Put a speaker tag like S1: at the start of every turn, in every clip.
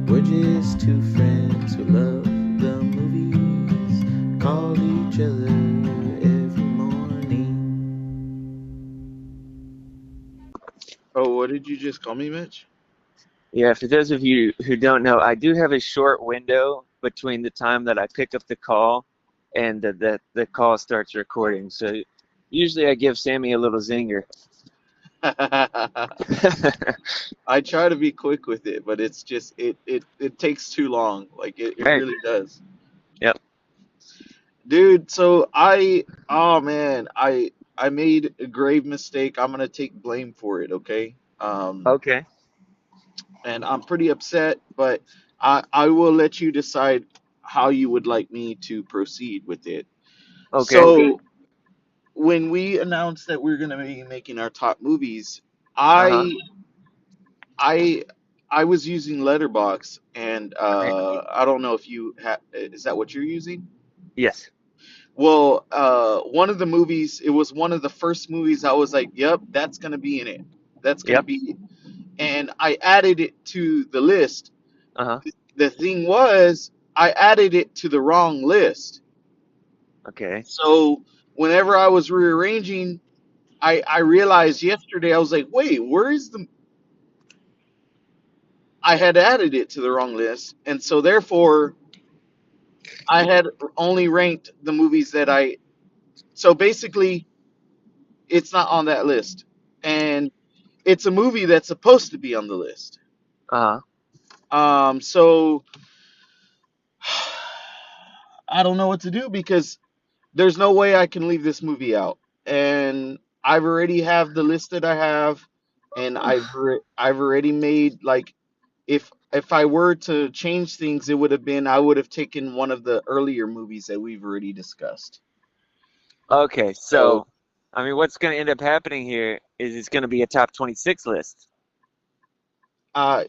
S1: We're just two friends who love the movies, call each other every morning. Oh, what did you just call me, Mitch?
S2: Yeah, for those of you who don't know, I do have a short window between the time that I pick up the call and the call starts recording. So usually I give Sammy a little zinger.
S1: I try to be quick with it, but it's just it takes too long. Like it
S2: Right.
S1: really does.
S2: Yep.
S1: Dude, so oh man, I made a grave mistake. I'm gonna take blame for it, okay?
S2: Okay.
S1: And I'm pretty upset, but I will let you decide how you would like me to proceed with it.
S2: Okay.
S1: So when we announced that we're gonna be making our top movies,
S2: Uh-huh.
S1: I I I was using Letterboxd, and
S2: Right.
S1: I don't know if you is that what you're using?
S2: Yes.
S1: Well, one of the movies, it was one of the first movies I was like, yep, that's gonna be in it. That's gonna
S2: Yep.
S1: be, and I added it to the list.
S2: Uh-huh.
S1: The thing was, I added it to the wrong list.
S2: Okay.
S1: So whenever I was rearranging, I realized yesterday, I was like, wait, where is the? I had added it to the wrong list, and so therefore I had only ranked the movies that I. So basically, it's not on that list, and it's a movie that's supposed to be on the list.
S2: Uh-huh.
S1: So I don't know what to do because there's no way I can leave this movie out, and I've already have the list that I have, and I've already made like if I were to change things, it would have been I would have taken one of the earlier movies that we've already discussed.
S2: Okay.
S1: So
S2: So, I mean, what's going to end up happening here is it's going to be a top 26 list.
S1: uh,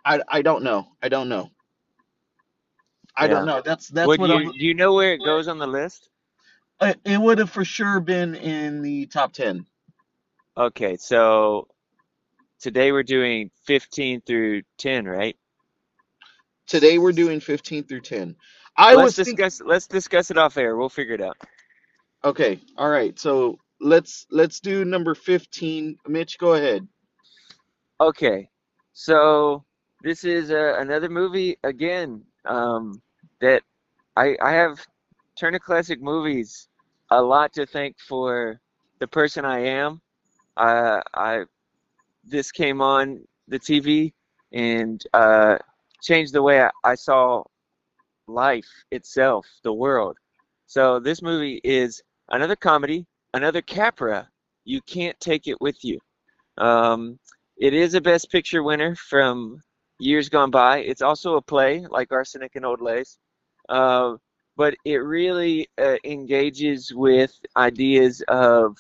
S1: I don't know. I don't know. I don't
S2: Yeah.
S1: know. That's
S2: Would
S1: what I'm.
S2: you know where it goes on the list?
S1: It would have for sure been in the top 10.
S2: Okay. So today we're doing 15 through 10, right?
S1: Today we're doing 15 through 10. I was thinking.
S2: Let's discuss it off air. We'll figure it out.
S1: Okay, all right. So let's do number 15. Mitch, go ahead.
S2: Okay. So this is another movie again that I have Turner Classic Movies a lot to thank for the person I am. I This came on the TV and changed the way I saw life itself, the world. So this movie is another comedy, another Capra. You can't take it with you. Um, it is a Best Picture winner from years gone by. It's also a play like Arsenic and Old Lace, uh, but it really engages with ideas of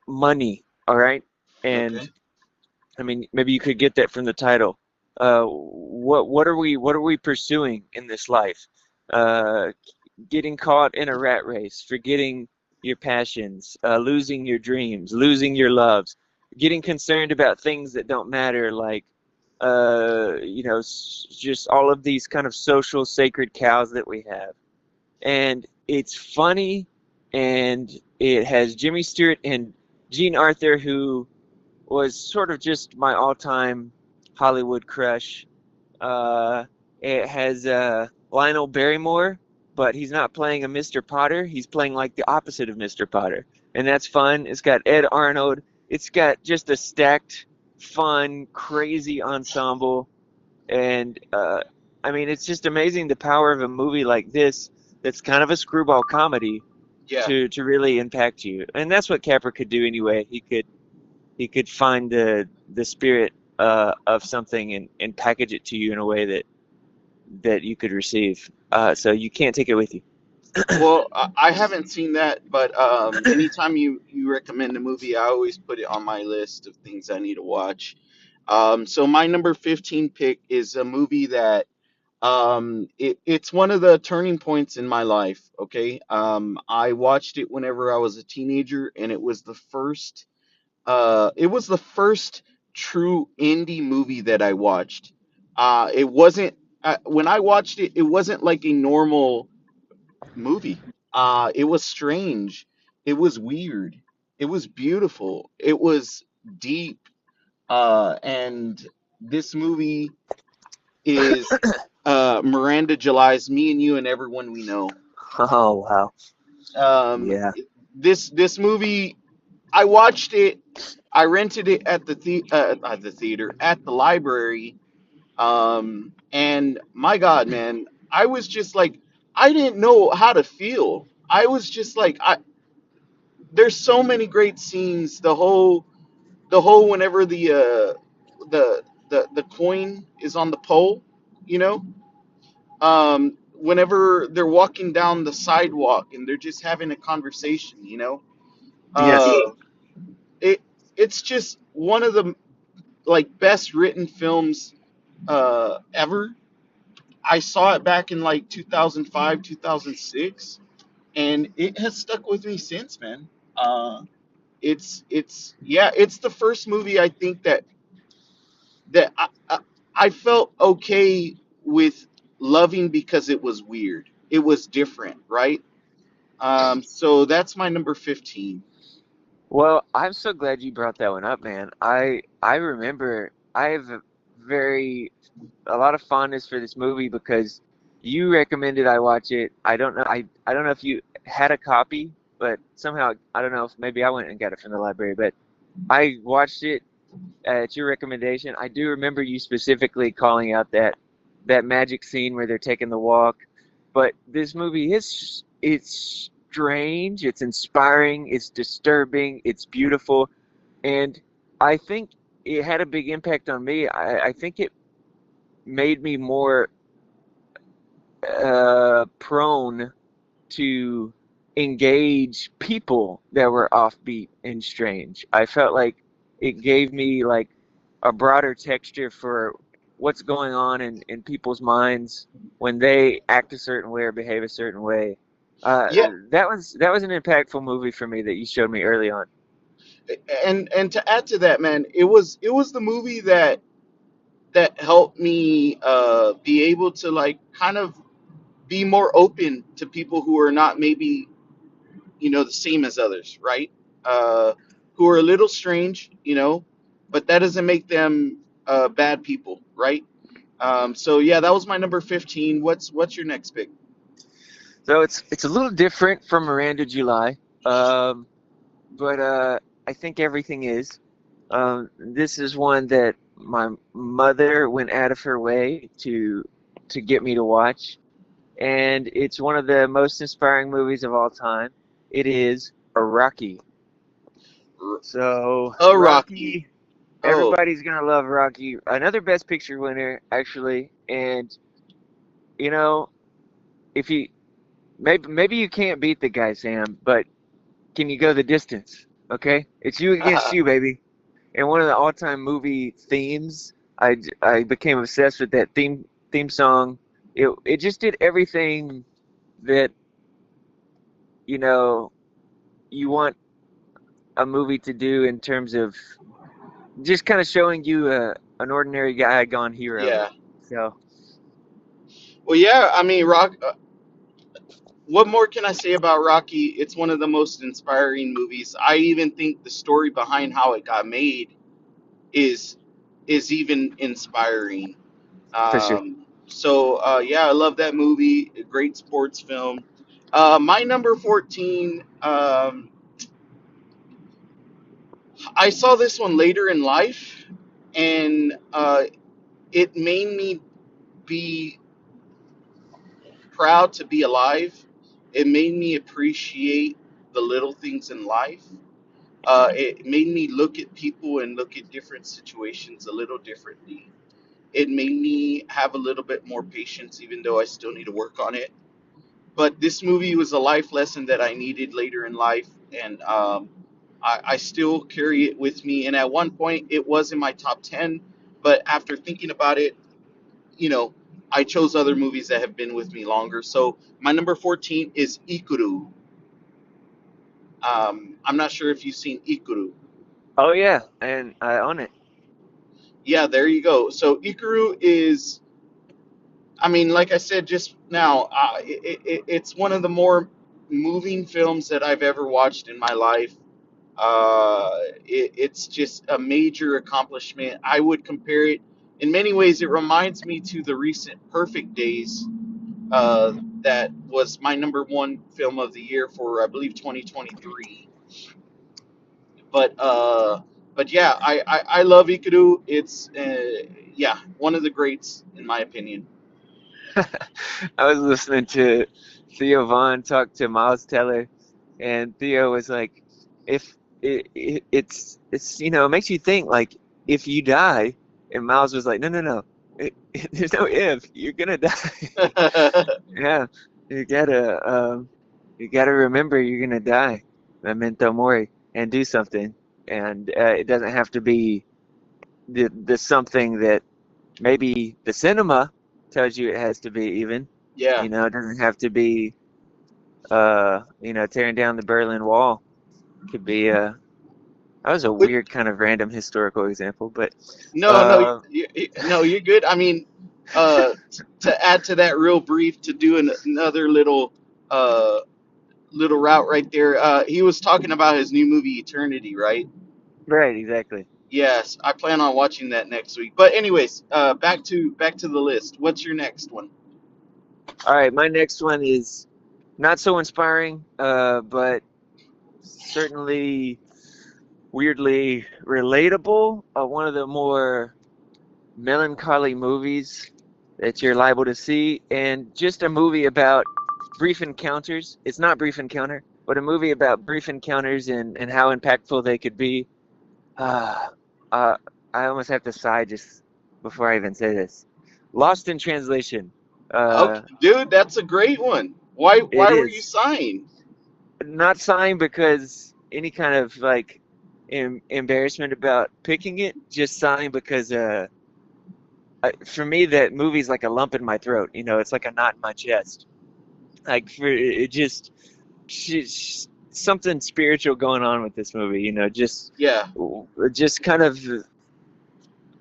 S2: money. All right, and
S1: Okay.
S2: I mean maybe you could get that from the title. What are we pursuing in this life? Uh, Getting caught in a rat race, forgetting your passions, losing your dreams, losing your loves, getting concerned about things that don't matter, like just all of these kind of social sacred cows that we have. And it's funny, and it has Jimmy Stewart and Gene Arthur, who was sort of just my all-time Hollywood crush. uh, it has Lionel Barrymore, but he's not playing a Mr. Potter. He's playing like the opposite of Mr. Potter, and that's fun. It's got Ed Arnold. It's got just a stacked, fun, crazy ensemble, and I mean, it's just amazing the power of a movie like this that's kind of a screwball comedy
S1: Yeah.
S2: to really impact you. And that's what Capra could do anyway. He could find the spirit of something and package it to you in a way that you could receive. So you can't take it with you.
S1: Well, I haven't seen that, but anytime you recommend a movie, I always put it on my list of things I need to watch. So my number 15 pick is a movie that it's one of the turning points in my life. Okay. I watched it whenever I was a teenager, and it was the first true indie movie that I watched. It wasn't when I watched it. It wasn't like a normal movie. It was strange. It was weird. It was beautiful. It was deep. And this movie is Miranda July's "Me and You and Everyone We Know."
S2: Oh wow.
S1: Um,
S2: Yeah.
S1: this movie, I watched it. I rented it at the theater at the library. And my God, man, I was just like, I didn't know how to feel. I was just like, there's so many great scenes. The whole whenever the coin is on the pole, you know, whenever they're walking down the sidewalk and they're just having a conversation, uh,
S2: Yes.
S1: it it's just one of the like best written films ever. I saw it back in like 2005, 2006, and it has stuck with me since, man. It's yeah, it's the first movie I think that I felt okay with loving because it was weird. It was different, right? So that's my number 15.
S2: Well, I'm so glad you brought that one up, man. I remember I have a lot of fondness for this movie because you recommended I watch it. I don't know if you had a copy, but somehow I don't know if maybe I went and got it from the library, but I watched it at your recommendation. I do remember you specifically calling out that magic scene where they're taking the walk. But this movie is it's strange, it's inspiring, it's disturbing, it's beautiful, and I think it had a big impact on me. I think it made me more prone to engage people that were offbeat and strange. I felt like it gave me like a broader texture for what's going on in people's minds when they act a certain way or behave a certain way. Uh,
S1: Yeah,
S2: that was an impactful movie for me that you showed me early on.
S1: and to add to that, man, it was the movie that helped me be able to like kind of be more open to people who are not maybe the same as others, right? uh who are a little strange, but that doesn't make them bad people, right? So yeah, that was my number 15. What's your next pick?
S2: So it's a little different from Miranda July, um, but I think everything is. This is one that my mother went out of her way to get me to watch, and it's one of the most inspiring movies of all time. It is Rocky. So
S1: Rocky.
S2: Rocky,
S1: Oh.
S2: everybody's gonna love Rocky. Another Best Picture winner, actually. And you know, if you maybe you can't beat the guy, Sam, but can you go the distance? Okay, it's you against you, baby. And one of the all-time movie themes, I became obsessed with that theme song. It just did everything that you know you want a movie to do in terms of just kind of showing you an ordinary guy gone hero.
S1: Yeah.
S2: So
S1: Well, yeah, I mean, what more can I say about Rocky? It's one of the most inspiring movies. I even think the story behind how it got made is is even inspiring.
S2: for sure.
S1: So yeah, I love that movie. A great sports film. My number 14. I saw this one later in life, and it made me be proud to be alive. It made me appreciate the little things in life. It made me look at people and look at different situations a little differently. It made me have a little bit more patience, even though I still need to work on it. But this movie was a life lesson that I needed later in life, and I still carry it with me. And at one point, it was in my top 10, but after thinking about it, you know, I chose other movies that have been with me longer. So my number 14 is Ikuru. I'm not sure if you've seen Ikuru.
S2: Oh yeah, and I own it.
S1: Yeah, there you go. So Ikaru is, I mean, like I said just now, it's one of the more moving films that I've ever watched in my life. It's just a major accomplishment. I would compare it in many ways. It reminds me to the recent Perfect Days, uh, that was my number one film of the year for I believe 2023. But yeah, I love Ikaru. It's yeah, one of the greats in my opinion.
S2: I was listening to Theo Vaughn talk to Miles Teller, and Theo was like, "If it's it makes you think like if you die," and Miles was like, "No, no, no, there's no if. You're gonna die. Yeah, you gotta you gotta remember you're gonna die. Memento mori, and do something. And it doesn't have to be the something that maybe the cinema tells you it has to be even.
S1: Yeah,
S2: It doesn't have to be tearing down the Berlin Wall. Could be that was a
S1: but
S2: weird kind of random historical example, but
S1: no, no,
S2: uh
S1: no, you're good. I mean, to add to that real brief, to do another uh, little route right there. He was talking about his new movie Eternity, right?
S2: right, exactly.
S1: Yes, I plan on watching that next week. But anyways, back to the list. What's your next one?
S2: All right, my next one is not so inspiring, but certainly weirdly relatable. One of the more melancholy movies that you're liable to see, and just a movie about brief encounters. It's not Brief Encounter, but a movie about brief encounters and how impactful they could be. Ah, uh, I almost have to sigh just before I even say this. Lost in Translation.
S1: Okay,
S2: Uh,
S1: dude, that's a great one. Why
S2: it
S1: why were you
S2: is
S1: sighing?
S2: not sighing because any kind of like embarrassment about picking it, just sighing because for me that movie's like a lump in my throat. It's like a knot in my chest. Like for it just something spiritual going on with this movie.
S1: Yeah,
S2: Just kind of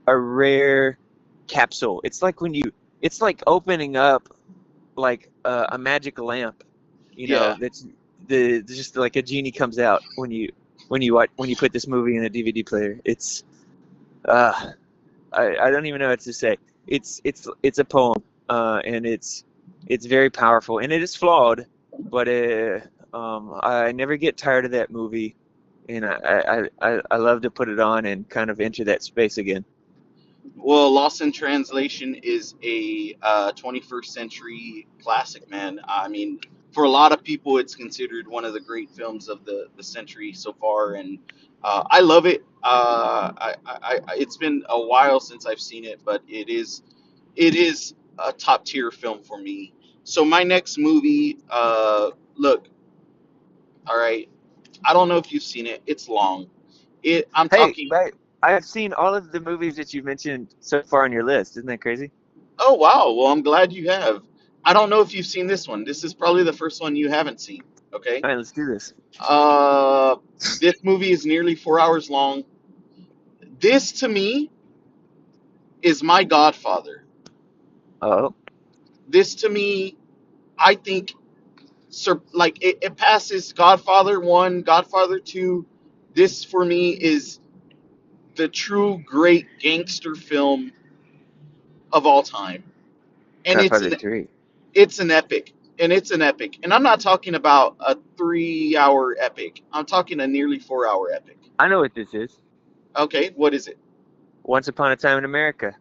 S2: a rare capsule. It's like opening up like a magic lamp.
S1: yeah.
S2: That's the just like a genie comes out when you put this movie in a DVD player. It's uh I don't even know what to say. It's a poem, and it's very powerful, and it is flawed, but I never get tired of that movie, and I love to put it on and kind of enter that space again.
S1: Well, Lost in Translation is a 21st century classic, man. I mean, for a lot of people, it's considered one of the great films of the century so far, and I love it. It's been a while since I've seen it, but it is a top tier film for me. So my next movie, look, all right, I don't know if you've seen it. It's long. I'm
S2: Hey,
S1: talking.
S2: but I've seen all of the movies that you've mentioned so far on your list. Isn't that crazy?
S1: Oh wow. Well, I'm glad you have. I don't know if you've seen this one. This is probably the first one you haven't seen. Okay.
S2: All right, let's do this.
S1: Uh, this movie is nearly 4 hours long. This to me is my Godfather.
S2: Oh,
S1: This to me, I think, like it passes Godfather one, Godfather two. This for me is the true great gangster film of all time, and
S2: Godfather 3.
S1: it's an epic, and it's an epic, and I'm not talking about a 3 hour epic. I'm talking a nearly 4 hour epic.
S2: I know what this is.
S1: Okay, what is it?
S2: Once Upon a Time in America.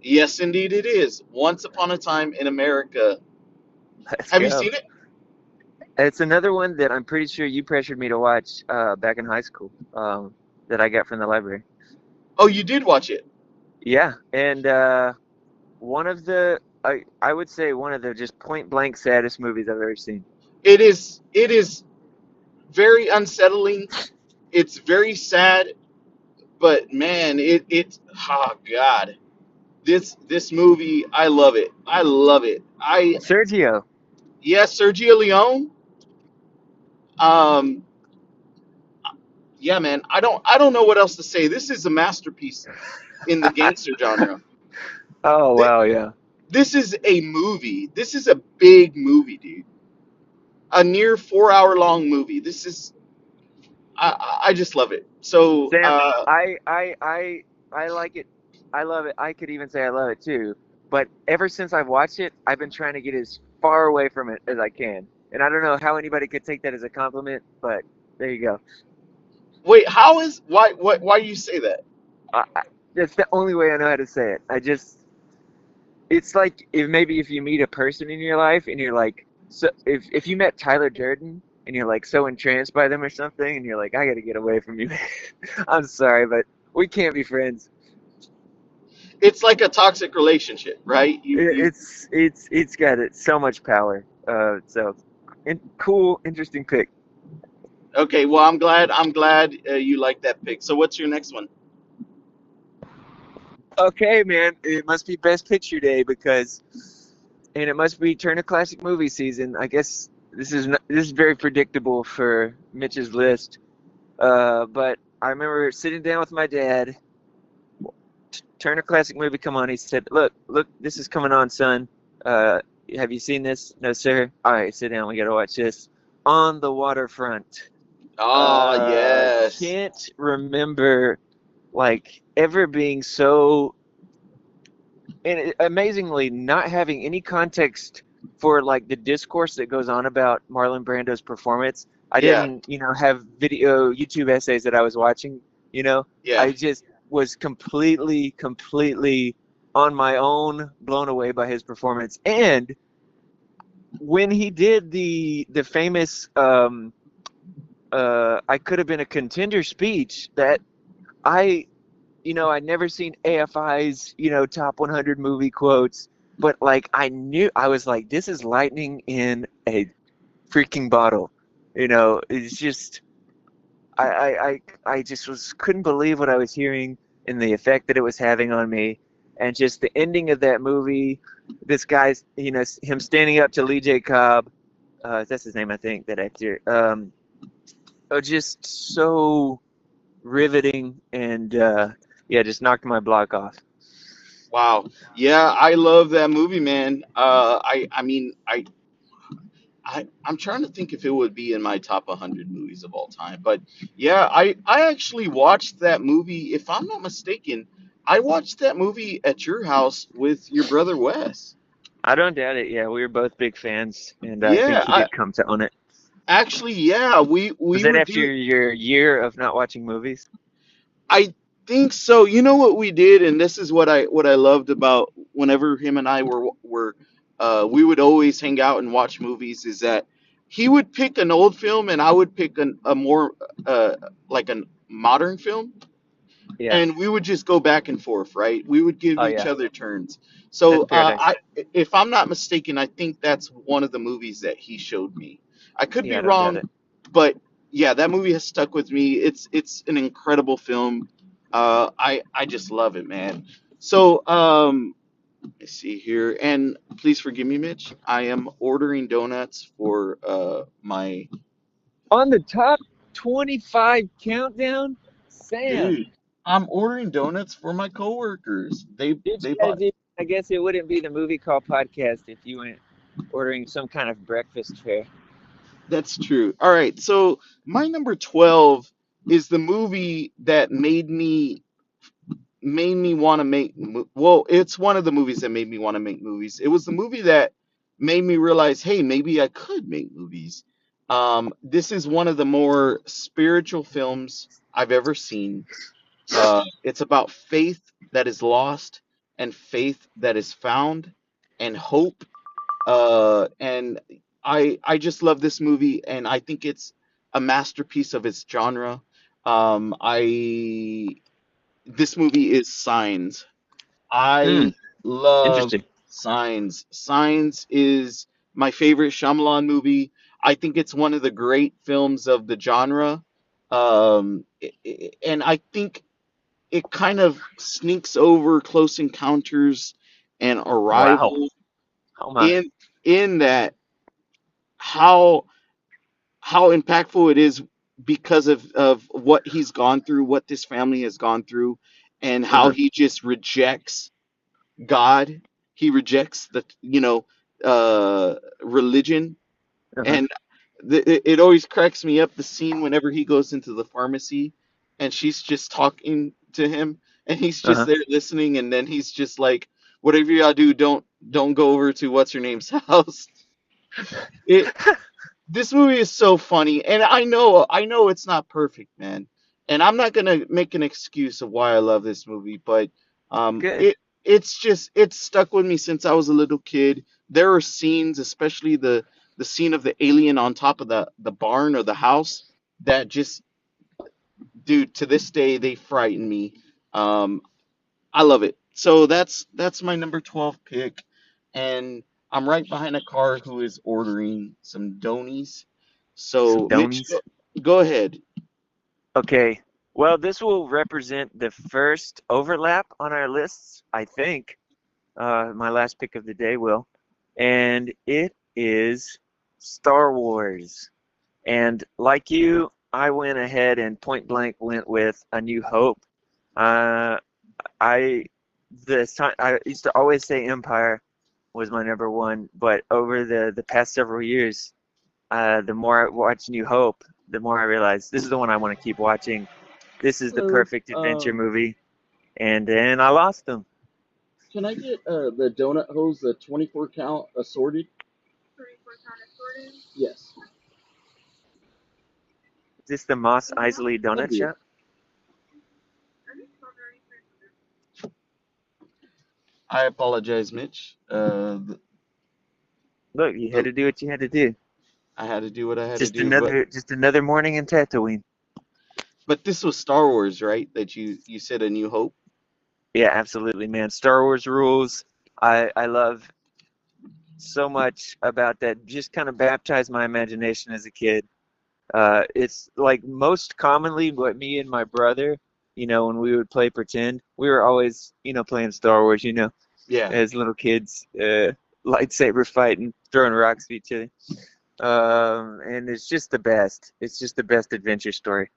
S1: Yes, indeed, it is. Once Upon a Time in America.
S2: Let's
S1: Have you
S2: go.
S1: seen it?
S2: It's another one that I'm pretty sure you pressured me to watch back in high school, that I got from the library.
S1: Oh, you did watch it.
S2: Yeah, and one of the I would say one of the just point blank saddest movies I've ever seen.
S1: It is very unsettling. It's very sad, but man, it oh god. This movie, I love it. I love it.
S2: Sergio.
S1: Yes, Sergio Leone. Um yeah, man. I don't know what else to say. This is a masterpiece. in the gangster genre.
S2: Oh
S1: Th-
S2: wow, yeah.
S1: This is a movie. This is a big movie, dude. A near 4 hour long movie. This is I just love it. So
S2: Sam, I like it. I love it. I could even say I love it too. But ever since I've watched it, I've been trying to get as far away from it as I can. And I don't know how anybody could take that as a compliment, but there you go.
S1: wait, how is why do you say that?
S2: I, that's the only way I know how to say it. I just, it's like if maybe if you meet a person in your life and you're like, so if you met Tyler Durden and you're like so entranced by them or something and you're like, I got to get away from you. I'm sorry, but we can't be friends.
S1: It's like a toxic relationship, right? You
S2: It's got it so much power. Cool, interesting pick.
S1: Okay, well, I'm glad you like that pick. So what's your next one?
S2: Okay, man, it must be Best Picture Day because, and it must be Turner Classic Movie season. I guess this is very predictable for Mitch's list. But I remember sitting down with my dad. Turner Classic Movie, come on. He said, look, this is coming on, son. Uh, have you seen this? No, sir. All right, sit down. We got to watch this. On the Waterfront.
S1: Oh, yes.
S2: Can't remember like ever being so and amazingly not having any context for like the discourse that goes on about Marlon Brando's performance. I
S1: Yeah,
S2: didn't, have video YouTube essays that I was watching,
S1: yeah.
S2: I just was completely on my own blown away by his performance. And when he did the famous I could have been a contender speech that I I'd never seen AFI's, top 100 movie quotes, but like I was like, this is lightning in a freaking bottle. It's just, I just couldn't believe what I was hearing and the effect that it was having on me. And just the ending of that movie, this guy's, him standing up to Lee J. Cobb, that's his name, I think, that actor, just so riveting and, yeah, just knocked my block off.
S1: Wow. Yeah, I love that movie, man. I mean, I'm trying to think if it would be in my top 100 movies of all time. But yeah, I actually watched that movie. If I'm not mistaken, I watched that movie at your house with your brother Wes.
S2: I don't doubt it. Yeah, we were both big fans, and I think
S1: Yeah,
S2: he
S1: I
S2: did come to own it.
S1: actually, yeah,
S2: Was
S1: we
S2: that
S1: were
S2: after
S1: doing.
S2: your year of not watching movies?
S1: I think so. You know what we did, and this is what I loved about whenever him and I were we would always hang out and watch movies. Is that he would pick an old film and I would pick a more like a modern film,
S2: Yeah.
S1: and we would just go back and forth, right? We would give
S2: Oh
S1: each
S2: yeah,
S1: other turns. So
S2: that's paradise.
S1: if I'm not mistaken, I think that's one of the movies that he showed me. I could be
S2: Yeah, I don't doubt
S1: wrong,
S2: it.
S1: but yeah, that movie has stuck with me. It's an incredible film. I just love it, man. So let's see here, and please forgive me, Mitch. I am ordering donuts for my
S2: On the top 25 countdown, Sam.
S1: dude. I'm ordering donuts for my coworkers.
S2: Did
S1: They
S2: you guys
S1: bought.
S2: do? I guess it wouldn't be the movie call podcast if you went ordering some kind of breakfast fare.
S1: That's true. All right. So my number 12 is the movie that made me want to well, it's one of the movies that made me want to make movies. It was the movie that made me realize, hey, maybe I could make movies. This is one of the more spiritual films I've ever seen. It's about faith that is lost and faith that is found and hope, and I just love this movie, and I think it's a masterpiece of its genre. I This movie is Signs. I
S2: Hmm.
S1: love
S2: Interesting.
S1: Signs. Signs is my favorite Shyamalan movie. I think it's one of the great films of the genre, and I think it kind of sneaks over Close Encounters and
S2: Wow.
S1: Arrival
S2: Oh my.
S1: in that how impactful it is because of what he's gone through, what this family has gone through, and how
S2: Uh-huh.
S1: he just rejects God. He rejects the religion,
S2: Uh-huh.
S1: and it always cracks me up the scene whenever he goes into the pharmacy, and she's just talking to him, and he's just
S2: Uh-huh.
S1: there listening, and then he's just like, "Whatever y'all do, don't go over to what's her name's house." It This movie is so funny, and I know it's not perfect, man, and I'm not gonna make an excuse of why I love this movie, but
S2: Good.
S1: it's stuck with me since I was a little kid. There are scenes, especially the scene of the alien on top of the barn or the house, that just, dude, to this day they frighten me. Um, I love it. So that's my number 12 pick, and I'm right behind a car who is ordering some donies.
S2: Some
S1: So Mitch,
S2: donies.
S1: go ahead.
S2: Okay. Well, this will represent the first overlap on our lists, I think. My last pick of the day will. And it is Star Wars. And like you, I went ahead and point blank went with A New Hope. Uh, I I used to always say Empire was my number one, but over the past several years, the more I watch New Hope, the more I realize this is the one I want to keep watching. This is the
S1: Hello.
S2: perfect adventure movie, and then I lost them.
S1: Can I get the donut hose, the 24 count assorted? Yes.
S2: Is this the Moss Isley
S1: Thank
S2: Donut
S1: you.
S2: Shop?
S1: I apologize, Mitch.
S2: Look, you had
S1: The,
S2: to do what you had to do.
S1: I had to do what I had to do,
S2: Just another morning in Tatooine.
S1: but this was Star Wars, right? That you said A New Hope.
S2: Yeah, absolutely, man. Star Wars rules. I love so much about that. Just kind of baptized my imagination as a kid. It's like most commonly what me and my brother, when we would play pretend, we were always, playing Star Wars,
S1: Yeah.
S2: as little kids, lightsaber fighting, throwing rocks at each other. And it's just the best. It's just the best adventure story.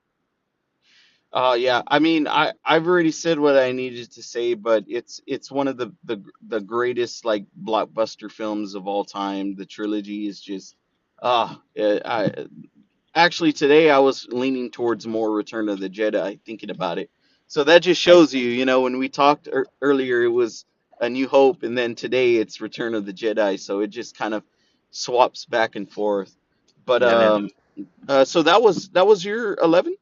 S1: Yeah. I mean, I've already said what I needed to say, but it's one of the greatest like blockbuster films of all time. The trilogy is just I actually today I was leaning towards more Return of the Jedi thinking about it. So that just
S2: I,
S1: shows you, when we talked earlier it was A New Hope, and then today it's Return of the Jedi, so it just kind of swaps back and forth. But
S2: yeah, man.
S1: so that was your 11?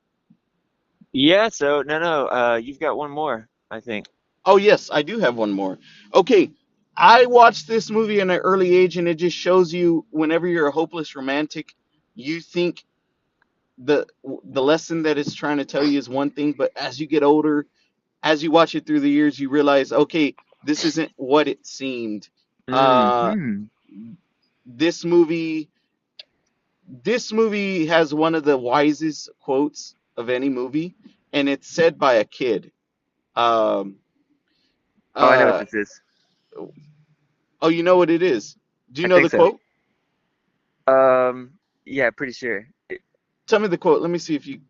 S2: Yeah, so no, you've got one more, I think.
S1: Oh yes, I do have one more. Okay, I watched this movie in an early age, and it just shows you whenever you're a hopeless romantic, you think the lesson that it's trying to tell you is one thing, but as you get older, as you watch it through the years, you realize, okay, this isn't what it seemed. Uh,
S2: Hmm.
S1: this movie, this movie has one of the wisest quotes of any movie, and it's said by a kid. Um,
S2: Oh, I know what
S1: uh,
S2: this is.
S1: oh, you know what it is? Do you
S2: I
S1: know
S2: think
S1: the
S2: so.
S1: quote?
S2: Yeah, pretty sure.
S1: Tell me the quote. Let me see if you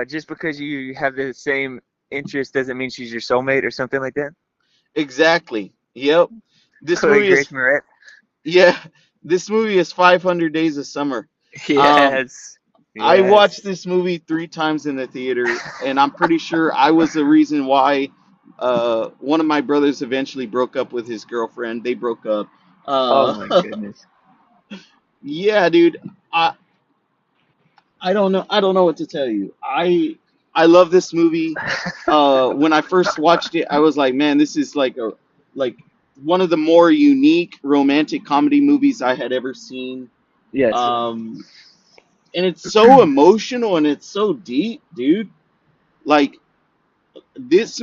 S2: Just because you have the same interest doesn't mean she's your soulmate or something like that.
S1: exactly. Yep. This
S2: Chloe
S1: movie
S2: Grace
S1: is
S2: Moretz.
S1: yeah. This movie is 500 Days of Summer. Um,
S2: Yes.
S1: I watched
S2: Yes.
S1: this movie 3 times in the theater, and I'm pretty sure I was the reason why one of my brothers eventually broke up with his girlfriend. They broke up.
S2: Oh
S1: Uh,
S2: my goodness.
S1: yeah, dude. I I don't know. I don't know what to tell you. I love this movie. When I first watched it, I was like, man, this is like one of the more unique romantic comedy movies I had ever seen.
S2: Yes.
S1: Um, and it's so emotional and it's so deep, dude. Like this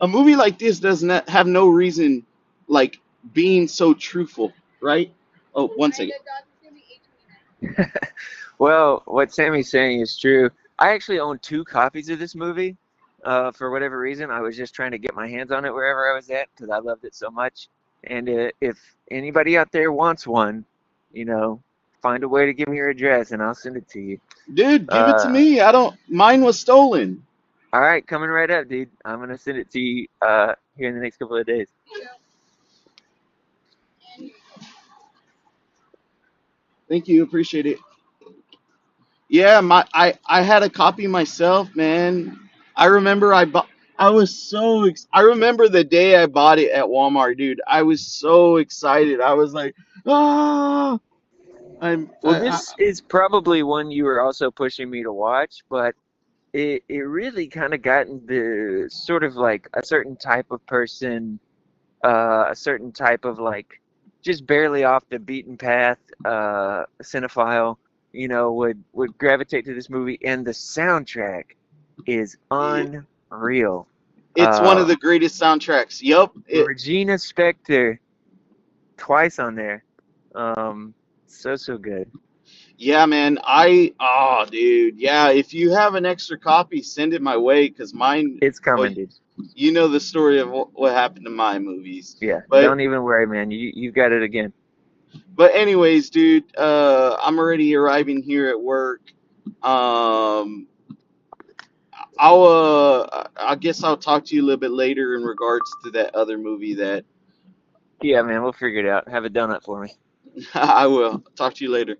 S1: a movie like this does not have no reason like being so truthful, right? Oh, one second.
S2: Well, what Sammy's saying is true. I actually own two copies of this movie. For whatever reason, I was just trying to get my hands on it wherever I was at because I loved it so much. And if anybody out there wants one, you know, find a way to give me your address and I'll send it to you.
S1: Dude, give it to
S2: Uh,
S1: me. I don't, mine was stolen.
S2: All right, coming right up, dude. I'm gonna send it to you here in the next couple of days.
S1: Thank you, appreciate it. Yeah, I had a copy myself, man. I remember I bought. I was I remember the day I bought it at Walmart, dude. I was so excited. I was like, ah,
S2: Well, this is probably one you were also pushing me to watch, but it really kind of got into sort of like a certain type of person, a certain type of like just barely off the beaten path cinephile, would gravitate to this movie, and the soundtrack is
S1: it,
S2: unreal.
S1: it's one
S2: Uh,
S1: of the greatest soundtracks. Yup.
S2: Regina Spektor twice on there. Um, so good.
S1: Yeah, man. Dude. Yeah, if you have an extra copy, send it my way, cause mine.
S2: It's
S1: Well,
S2: coming, dude.
S1: you know the story of what happened to my movies,
S2: Yeah,
S1: but
S2: don't even worry, man. You got it again.
S1: anyways, dude. I'm already arriving here at work. Um, I guess I'll talk to you a little bit later in regards to that other movie that
S2: Yeah, man, we'll figure it out. Have a donut for me.
S1: I will talk to you later.